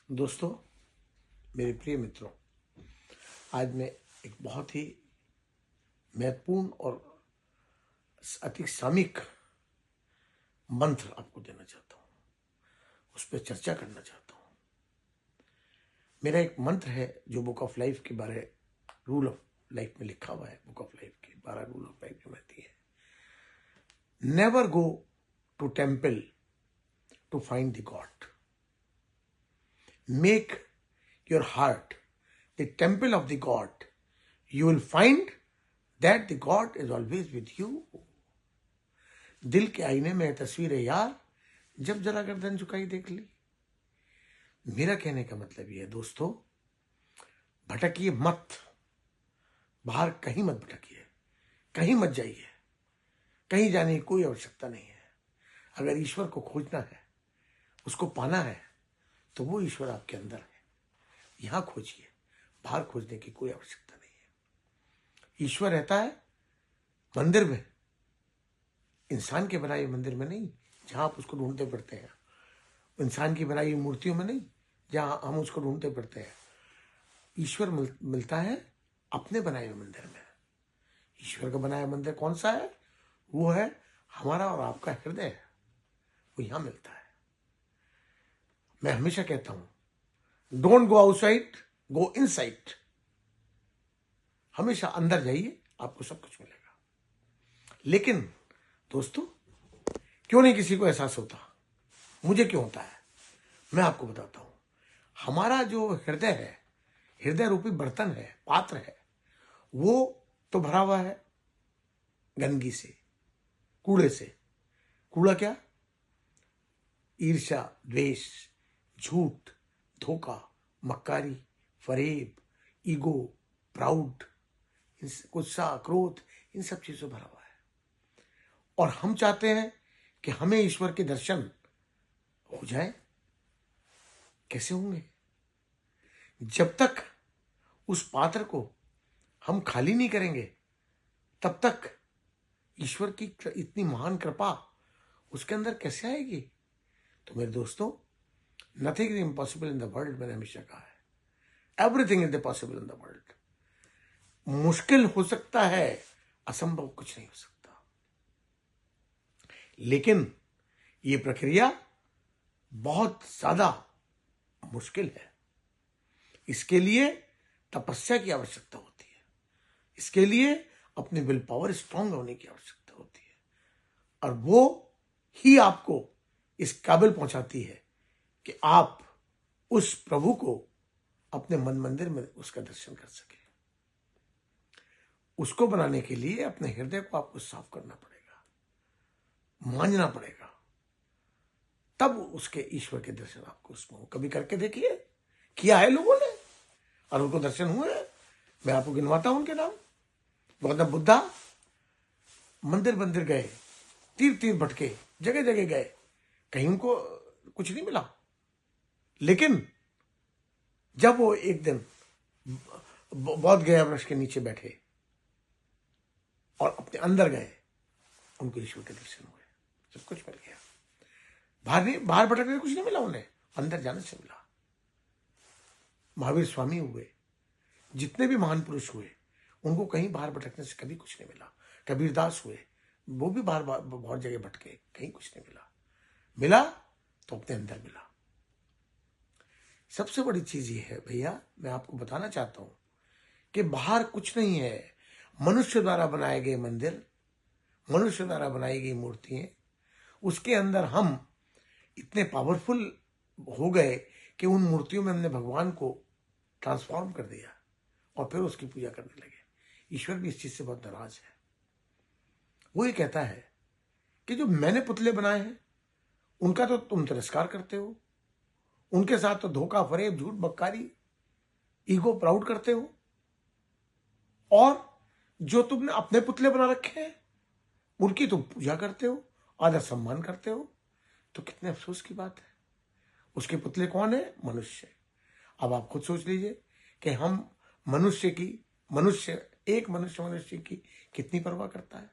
दोस्तों, मेरे प्रिय मित्रों, आज मैं एक बहुत ही महत्वपूर्ण और अति सामयिक मंत्र आपको देना चाहता हूँ, उस पर चर्चा करना चाहता हूँ। मेरा एक मंत्र है जो बुक ऑफ लाइफ के बारे रूल ऑफ लाइफ में लिखा हुआ है। बुक ऑफ लाइफ के 12 रूल ऑफ लाइफ जो कहती है, never go to temple to find the god, make your heart the temple of the God. You will find that the God is always with you. दिल के आईने में तस्वीर है यार, जब जरा गर्दन झुकाई देख ली। मेरा कहने का मतलब यह है दोस्तों, भटकिए मत, बाहर कहीं मत भटकिए, कहीं मत जाइए, कहीं जाने की कोई आवश्यकता नहीं है। अगर ईश्वर को खोजना है, उसको पाना है, तो वो ईश्वर आपके अंदर है। यहां खोजिए, बाहर खोजने की कोई आवश्यकता नहीं है। ईश्वर रहता है मंदिर में, इंसान के बनाए मंदिर में नहीं, जहां आप उसको ढूंढते फिरते हैं। इंसान की बनाई मूर्तियों में नहीं, जहां हम उसको ढूंढते फिरते हैं। ईश्वर मिलता है अपने बनाए हुए मंदिर में। ईश्वर का बनाया मंदिर कौन सा है? वो है हमारा और आपका हृदय, वो यहां मिलता है। मैं हमेशा कहता हूं, don't go outside, go inside. हमेशा अंदर जाइए, आपको सब कुछ मिलेगा। लेकिन दोस्तों, क्यों नहीं किसी को एहसास होता? मुझे क्यों होता है? मैं आपको बताता हूं। हमारा जो हृदय है, हृदय रूपी बर्तन है, पात्र है, वो तो भरा हुआ है गंदगी से, कूड़े से। कूड़ा क्या? ईर्ष्या, द्वेष, झूठ, धोखा, मक्कारी, फरेब, ईगो, प्राउड, गुस्सा, क्रोध, इन सब चीजों भरा हुआ है। और हम चाहते हैं कि हमें ईश्वर के दर्शन हो जाए। कैसे होंगे? जब तक उस पात्र को हम खाली नहीं करेंगे, तब तक ईश्वर की इतनी महान कृपा उसके अंदर कैसे आएगी? तो मेरे दोस्तों, nothing is impossible in the world, मैंने हमेशा कहा है। Everything is possible in the world. मुश्किल हो सकता है, असंभव कुछ नहीं हो सकता। लेकिन ये प्रक्रिया बहुत ज्यादा मुश्किल है। इसके लिए तपस्या की आवश्यकता होती है। इसके लिए अपनी विल पावर स्ट्रांग होने की आवश्यकता होती है। और वो ही आपको इस काबिल पहुंचाती है कि आप उस प्रभु को अपने मन मंदिर में उसका दर्शन कर सके। उसको बनाने के लिए अपने हृदय को आपको साफ करना पड़ेगा, मांझना पड़ेगा, तब उसके ईश्वर के दर्शन आपको उसमें। कभी करके देखिए, किया है लोगों ने और उनको दर्शन हुए। मैं आपको गिनवाता हूं उनके नाम। गौतम बुद्धा मंदिर मंदिर गए, तीर तीर भटके, जगह जगह गए, कहीं उनको कुछ नहीं मिला। लेकिन जब वो एक दिन बौद्ध गया वृक्ष के नीचे बैठे और अपने अंदर गए, उनको ईश्वर के दर्शन हुए, सब कुछ मिल गया। बाहर भटकने से कुछ नहीं मिला उन्हें, अंदर जाने से मिला। महावीर स्वामी हुए, जितने भी महान पुरुष हुए, उनको कहीं बाहर भटकने से कभी कुछ नहीं मिला। कबीरदास हुए, वो भी बाहर बहुत जगह भटके, कहीं कुछ नहीं मिला। मिला तो अपने अंदर मिला। सबसे बड़ी चीज ये है भैया, मैं आपको बताना चाहता हूं कि बाहर कुछ नहीं है। मनुष्य द्वारा बनाए गए मंदिर, मनुष्य द्वारा बनाई गई मूर्तियां, उसके अंदर हम इतने पावरफुल हो गए कि उन मूर्तियों में हमने भगवान को ट्रांसफॉर्म कर दिया और फिर उसकी पूजा करने लगे। ईश्वर भी इस चीज से बहुत नाराज है। वो ये कहता है कि जो मैंने पुतले बनाए हैं, उनका तो तुम तिरस्कार करते हो, उनके साथ तो धोखा, फरेब, झूठ, बक्कारी, ईगो, प्राउड करते हो, और जो तुमने अपने पुतले बना रखे हैं उनकी तुम पूजा करते हो, आदर सम्मान करते हो। तो कितने अफसोस की बात है। उसके पुतले कौन है? मनुष्य। अब आप खुद सोच लीजिए कि हम एक मनुष्य की कितनी परवाह करता है।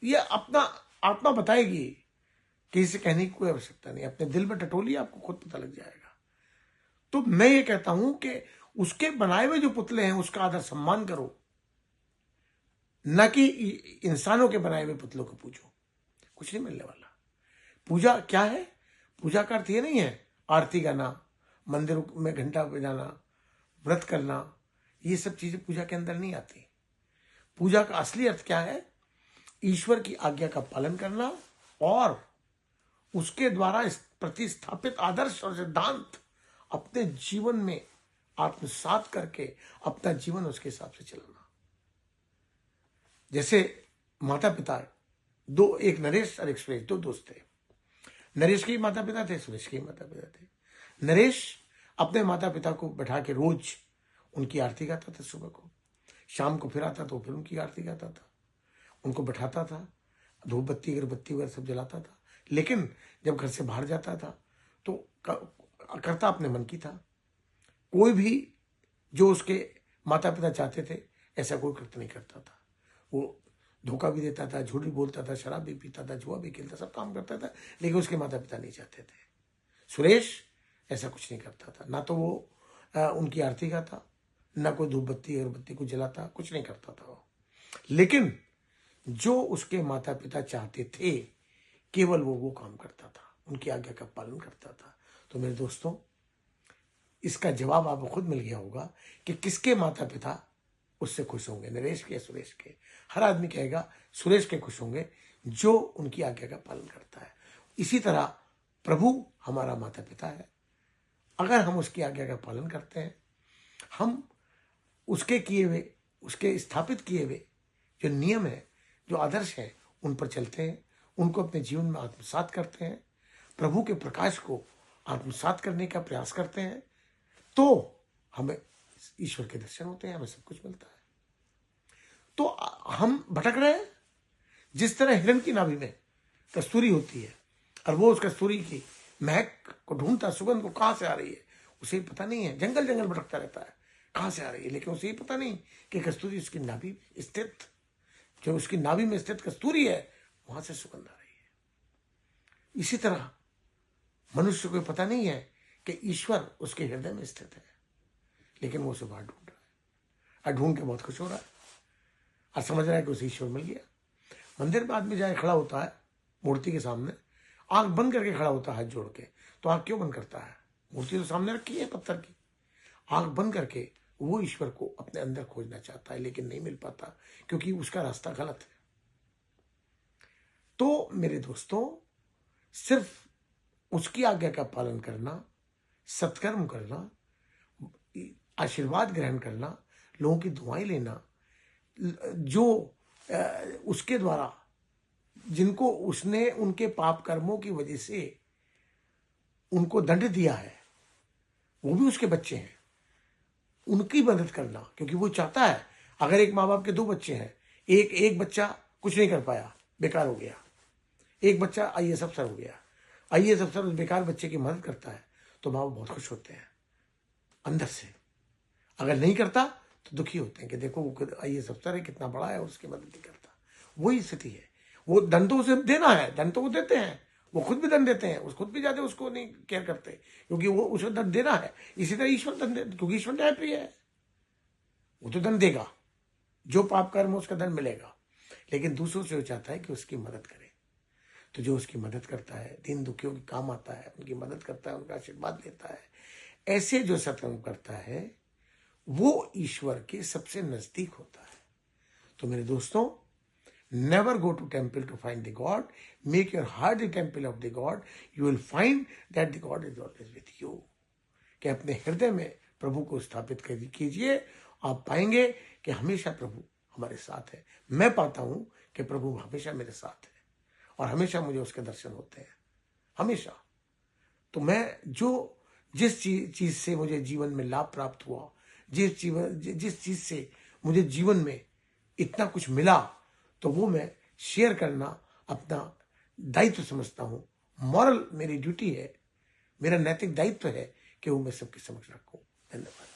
यह अपना आत्मा बताएगी किसी से कहने की कोई आवश्यकता नहीं, अपने दिल में टटोलिए, आपको खुद पता लग जाएगा। तो मैं ये कहता हूं कि उसके बनाए हुए जो पुतले हैं उसका आदर सम्मान करो, न कि इंसानों के बनाए हुए पुतलों को पूजो। कुछ नहीं मिलने वाला। पूजा क्या है? पूजा का अर्थ ये नहीं है आरती गाना, मंदिर में घंटा बजाना, व्रत करना, ये सब चीजें पूजा के अंदर नहीं आती। पूजा का असली अर्थ क्या है? ईश्वर की आज्ञा का पालन करना और उसके द्वारा प्रतिस्थापित आदर्श और सिद्धांत अपने जीवन में आत्मसात करके अपना जीवन उसके हिसाब से चलाना। जैसे माता पिता दो, एक नरेश और एक सुरेश, दो दोस्त थे। नरेश के ही माता पिता थे, सुरेश के ही माता पिता थे। नरेश अपने माता पिता को बैठा के रोज उनकी आरती गाता था, सुबह को, शाम को फिर आता तो फिर उनकी आरती गाता था, उनको बैठाता था, धूप बत्ती अगरबत्ती वगैरह सब जलाता था। लेकिन जब घर से बाहर जाता था तो करता अपने मन की था। कोई भी जो उसके माता पिता चाहते थे ऐसा कोई कृत्य नहीं करता था। वो धोखा भी देता था, झूठ भी बोलता था, शराब भी पीता था, जुआ भी खेलता, सब काम करता था, लेकिन उसके माता पिता नहीं चाहते थे। सुरेश ऐसा कुछ नहीं करता था, ना तो वो उनकी आरती गाता, ना कोई धूप बत्ती अगरबत्ती को जलाता, कुछ नहीं करता था वो। लेकिन जो उसके माता पिता चाहते थे केवल वो काम करता था, उनकी आज्ञा का पालन करता था। तो मेरे दोस्तों, इसका जवाब आपको खुद मिल गया होगा कि किसके माता पिता उससे खुश होंगे, नरेश के या सुरेश के। हर आदमी कहेगा सुरेश के खुश होंगे जो उनकी आज्ञा का पालन करता है। इसी तरह प्रभु हमारा माता पिता है। अगर हम उसकी आज्ञा का पालन करते हैं, हम उसके किए हुए, उसके स्थापित किए हुए जो नियम है, जो आदर्श है, उन पर चलते हैं, उनको अपने जीवन में आत्मसात करते हैं, प्रभु के प्रकाश को आत्मसात करने का प्रयास करते हैं, तो हमें ईश्वर के दर्शन होते हैं, हमें सब कुछ मिलता है। तो हम भटक रहे हैं। जिस तरह हिरण की नाभि में कस्तूरी होती है और वो उस कस्तूरी की महक को ढूंढता, सुगंध को कहां से आ रही है उसे पता नहीं है, जंगल जंगल भटकता रहता है कहां से आ रही है, लेकिन उसे पता नहीं कि कस्तूरी उसकी नाभि स्थित, जो उसकी नाभि में स्थित कस्तूरी है वहां से सुगंध आ रही है। इसी तरह मनुष्य को पता नहीं है कि ईश्वर उसके हृदय में स्थित है, लेकिन वो उसे बाहर ढूंढ रहा है और ढूंढ के बहुत खुश हो रहा है और समझ रहा है कि उसे ईश्वर मिल गया। मंदिर में आदमी जाए, खड़ा होता है मूर्ति के सामने, आंख बंद करके खड़ा होता है हाथ जोड़ के। तो आंख क्यों बंद करता है? मूर्ति तो सामने रखी है पत्थर की। आंख बंद करके वो ईश्वर को अपने अंदर खोजना चाहता है, लेकिन नहीं मिल पाता क्योंकि उसका रास्ता गलत है। तो मेरे दोस्तों, सिर्फ उसकी आज्ञा का पालन करना, सत्कर्म करना, आशीर्वाद ग्रहण करना, लोगों की दुआएं लेना, जो उसके द्वारा जिनको उसने उनके पाप कर्मों की वजह से उनको दंड दिया है, वो भी उसके बच्चे हैं, उनकी मदद करना, क्योंकि वो चाहता है, अगर एक माँ बाप के दो बच्चे हैं, एक बच्चा कुछ नहीं कर पाया, बेकार हो गया, एक बच्चा आईएएस अफसर हो गया, आईएएस अफसर उस बेकार बच्चे की मदद करता है तो माँ बाप बहुत खुश होते हैं अंदर से। अगर नहीं करता तो दुखी होते हैं कि देखो वो आईएएस अफसर है, कितना बड़ा है, उसकी मदद नहीं करता। वही स्थिति है। वो दंड तो उसे देना है, दंड तो वो देते हैं, वो खुद भी दंड देते हैं, उस खुद भी जाते उसको नहीं केयर करते क्योंकि वो उसे दंड देना है। इसी तरह ईश्वर दंड दे, क्योंकि ईश्वर न्यायप्रिय है, वो तो दंड देगा, जो पाप कर्म उसका दंड मिलेगा, लेकिन दूसरों से वो चाहता है कि उसकी मदद करे। तो जो उसकी मदद करता है, दीन दुखियों के काम आता है, उनकी मदद करता है, उनका आशीर्वाद लेता है, ऐसे जो सत्कर्म करता है वो ईश्वर के सबसे नजदीक होता है। तो मेरे दोस्तों, never go to temple to find the God. Make your heart the temple of the God. You will find that the God is always with you. कि अपने हृदय में प्रभु को स्थापित कीजिए, आप पाएंगे कि हमेशा प्रभु हमारे साथ है। मैं पाता हूं कि प्रभु हमेशा मेरे साथ है और हमेशा मुझे उसके दर्शन होते हैं, हमेशा। तो मैं जिस चीज से मुझे जीवन में लाभ प्राप्त हुआ, जिस चीज से मुझे जीवन में इतना कुछ मिला, तो वो मैं शेयर करना अपना दायित्व समझता हूं। मॉरल मेरी ड्यूटी है, मेरा नैतिक दायित्व है कि वो मैं सबके समक्ष रखूं। धन्यवाद।